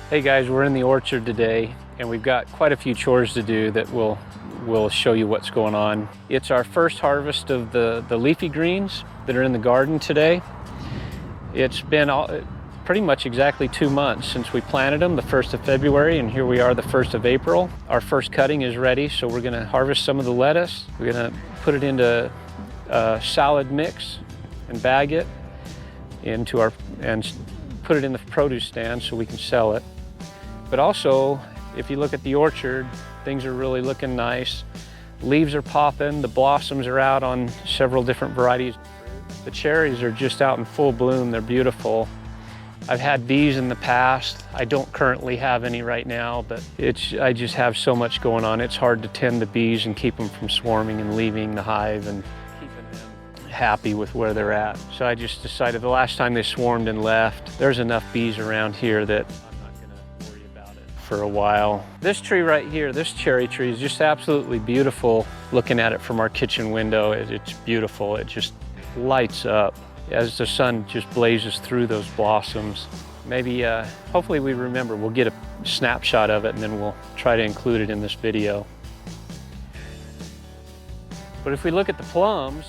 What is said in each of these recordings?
Hey guys, we're in the orchard today and we've got quite a few chores to do that we'll show you what's going on. It's our first harvest of the leafy greens that are in the garden today. It's been pretty much exactly 2 months since we planted them, the 1st of February, and here we are the 1st of April. Our first cutting is ready, so we're gonna harvest some of the lettuce. We're gonna put it into a salad mix and bag it and put it in the produce stand so we can sell it. But also, if you look at the orchard, things are really looking nice. Leaves are popping, the blossoms are out on several different varieties. The cherries are just out in full bloom, they're beautiful. I've had bees in the past. I don't currently have any right now, but I just have so much going on. It's hard to tend the bees and keep them from swarming and leaving the hive and keeping them happy with where they're at. So I just decided the last time they swarmed and left, there's enough bees around here that for a while. This tree right here, this cherry tree, is just absolutely beautiful. Looking at it from our kitchen window, it's beautiful. It just lights up as the sun just blazes through those blossoms. Maybe, hopefully we remember, we'll get a snapshot of it and then we'll try to include it in this video. But if we look at the plums,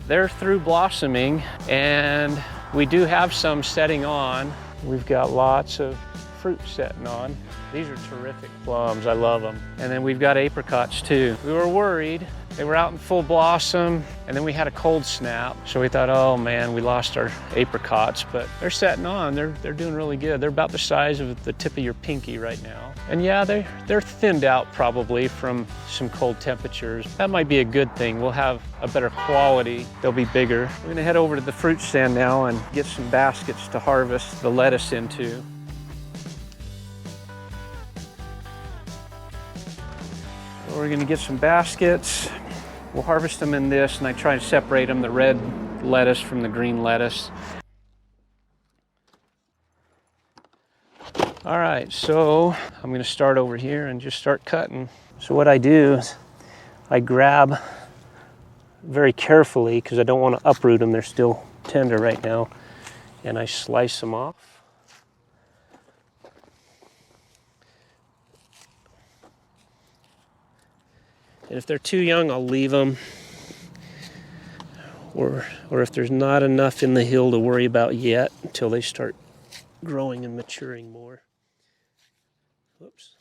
they're through blossoming and we do have some setting on. We've got lots of fruit setting on. These are terrific plums, I love them. And then we've got apricots too. We were worried, they were out in full blossom, and then we had a cold snap. So we thought, oh man, we lost our apricots, but they're setting on, they're doing really good. They're about the size of the tip of your pinky right now. And yeah, they're thinned out probably from some cold temperatures. That might be a good thing. We'll have a better quality, they'll be bigger. We're gonna head over to the fruit stand now and get some baskets to harvest the lettuce into. We're gonna get some baskets. We'll harvest them in this, and I try to separate them, the red lettuce from the green lettuce. All right, so I'm gonna start over here and just start cutting. So what I do is I grab very carefully, because I don't want to uproot them, they're still tender right now, and I slice them off. And if they're too young, I'll leave them. Or if there's not enough in the hill to worry about yet until they start growing and maturing more. Whoops.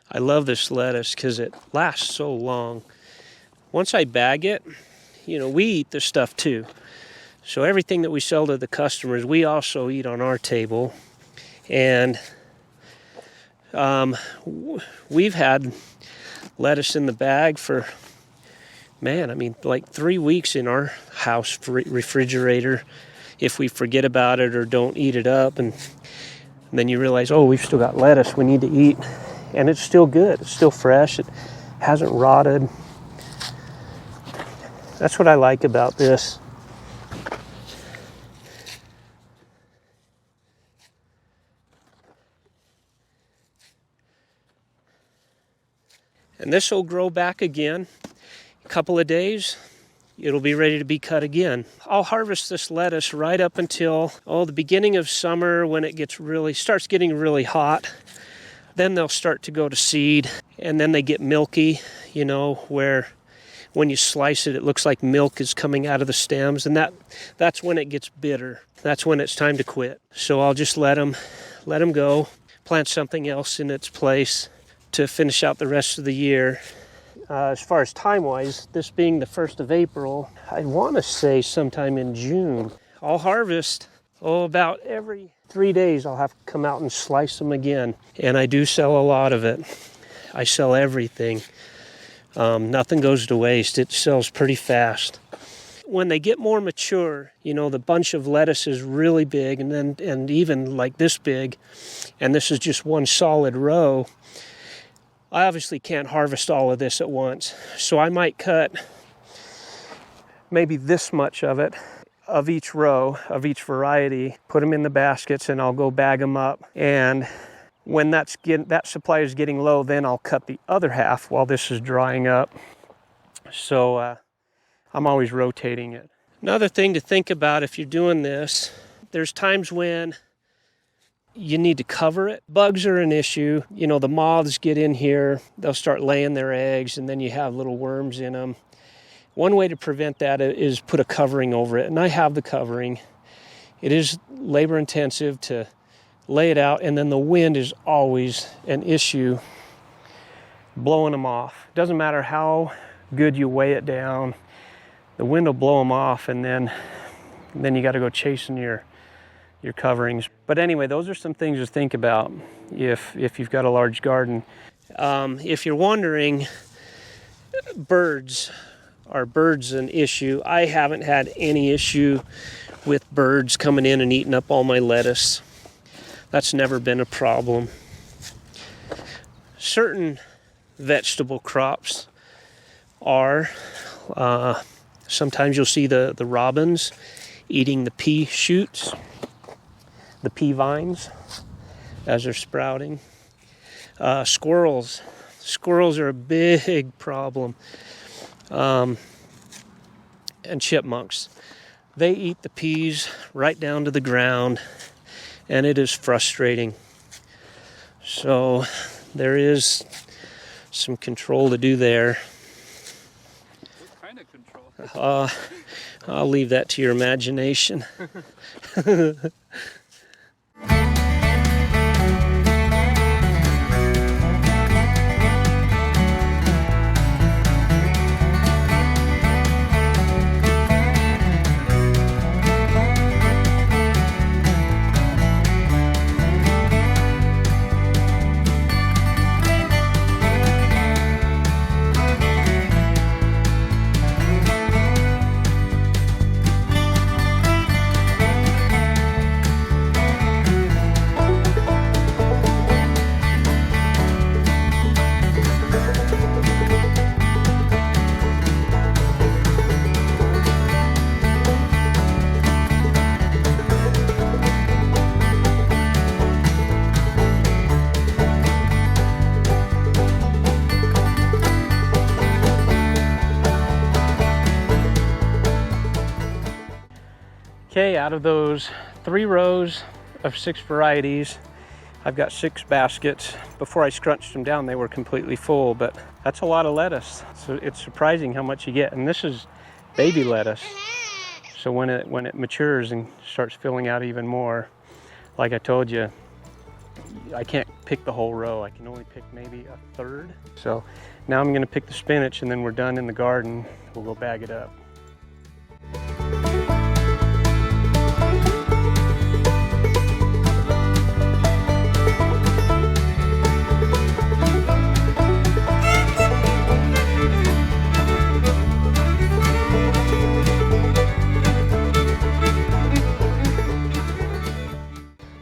I love this lettuce because it lasts so long. Once I bag it, you know, we eat this stuff too. So everything that we sell to the customers, we also eat on our table. And we've had lettuce in the bag for, man, I mean, like 3 weeks in our house refrigerator if we forget about it or don't eat it up. And then you realize, oh, we've still got lettuce we need to eat. And it's still good. It's still fresh. It hasn't rotted. That's what I like about this. And this will grow back again. A couple of days, it'll be ready to be cut again. I'll harvest this lettuce right up until, the beginning of summer when it starts getting really hot. Then they'll start to go to seed, and then they get milky, you know, where when you slice it, it looks like milk is coming out of the stems, and that's when it gets bitter. That's when it's time to quit. So I'll just let them go, plant something else in its place to finish out the rest of the year. As far as time-wise, this being the 1st of April, I want to say sometime in June. I'll harvest, about every 3 days I'll have to come out and slice them again. And I do sell a lot of it. I sell everything. Nothing goes to waste. It sells pretty fast. When they get more mature, you know, the bunch of lettuce is really big and even like this big, and this is just one solid row. I obviously can't harvest all of this at once, so I might cut maybe this much of it, of each row, of each variety, put them in the baskets, and I'll go bag them up. And when that supply is getting low, then I'll cut the other half while this is drying up. So I'm always rotating it. Another thing to think about if you're doing this, there's times when you need to cover it. Bugs are an issue. You know, the moths get in here, they'll start laying their eggs, and then you have little worms in them. One way to prevent that is put a covering over it, and I have the covering. It is labor intensive to lay it out, and then the wind is always an issue blowing them off. Doesn't matter how good you weigh it down, the wind will blow them off, and then you got to go chasing your coverings. But anyway, those are some things to think about if you've got a large garden. If you're wondering, birds, are birds an issue? I haven't had any issue with birds coming in and eating up all my lettuce. That's never been a problem. Certain vegetable crops are, sometimes you'll see the robins eating the pea shoots, the pea vines as they're sprouting. Squirrels are a big problem. And chipmunks, they eat the peas right down to the ground, and it is frustrating. So there is some control to do there. What kind of control? I'll leave that to your imagination. Okay, out of those 3 rows of 6 varieties, I've got 6 baskets. Before I scrunched them down, they were completely full, but that's a lot of lettuce. So it's surprising how much you get. And this is baby lettuce. So when it matures and starts filling out even more, like I told you, I can't pick the whole row. I can only pick maybe a third. So now I'm gonna pick the spinach, and then we're done in the garden. We'll go bag it up.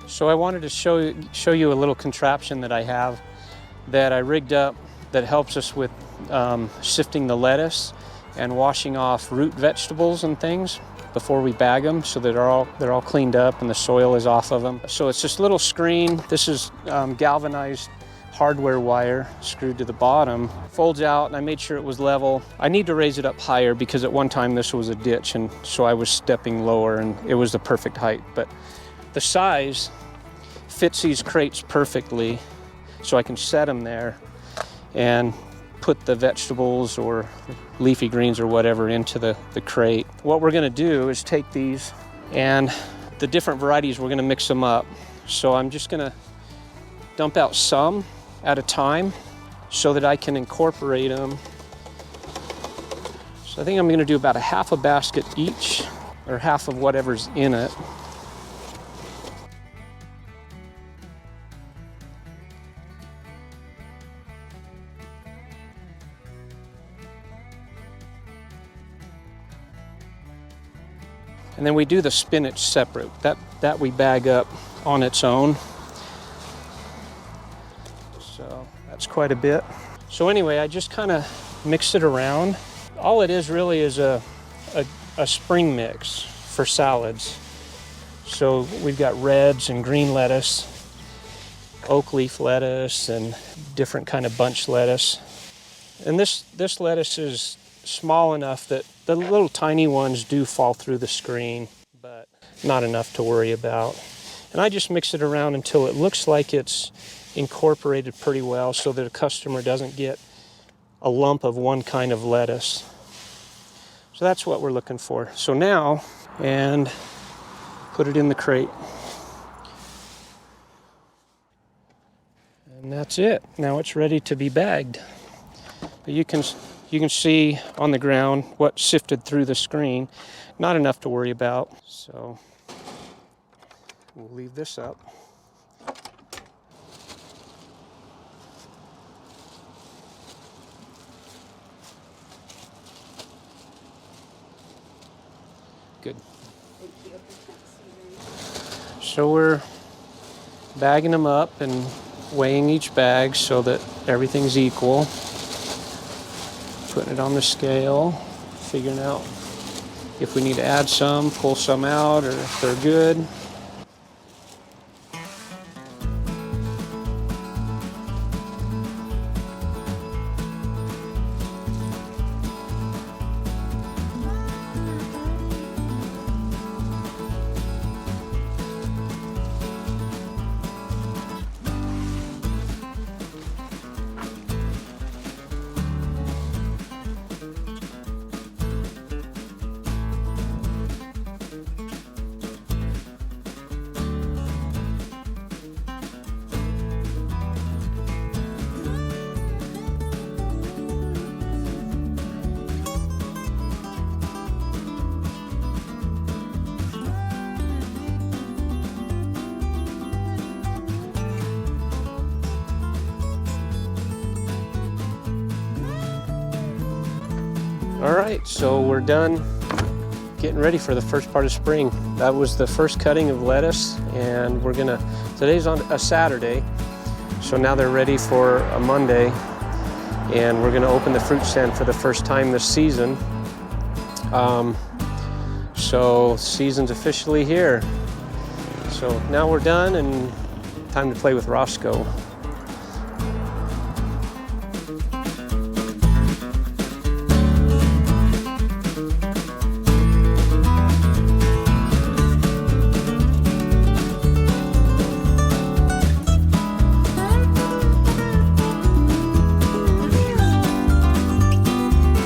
So I wanted to show you a little contraption that I have that I rigged up that helps us with sifting the lettuce and washing off root vegetables and things before we bag them, so that they're all cleaned up and the soil is off of them. So it's this little screen. This is galvanized hardware wire screwed to the bottom, folds out, and I made sure it was level. I need to raise it up higher because at one time this was a ditch, and so I was stepping lower, and it was the perfect height. But the size fits these crates perfectly, so I can set them there and put the vegetables or leafy greens or whatever into the crate. What we're gonna do is take these, and the different varieties, we're gonna mix them up. So I'm just gonna dump out some at a time so that I can incorporate them. So I think I'm gonna do about a half a basket each, or half of whatever's in it. And then we do the spinach separate. That we bag up on its own. So that's quite a bit. So anyway, I just kind of mixed it around. All it is really is a spring mix for salads. So we've got reds and green lettuce, oak leaf lettuce, and different kind of bunch lettuce. And this lettuce is small enough that the little tiny ones do fall through the screen, but not enough to worry about. And I just mix it around until it looks like it's incorporated pretty well so that a customer doesn't get a lump of one kind of lettuce. So that's what we're looking for. So now, and put it in the crate. And that's it. Now it's ready to be bagged. But you can see on the ground what sifted through the screen. Not enough to worry about. So we'll leave this up. Good. So we're bagging them up and weighing each bag so that everything's equal. Putting it on the scale, figuring out if we need to add some, pull some out, or if they're good. All right, so we're done getting ready for the first part of spring. That was the first cutting of lettuce, and today's on a Saturday, so now they're ready for a Monday, and we're gonna open the fruit stand for the first time this season. So season's officially here. So now we're done and time to play with Roscoe.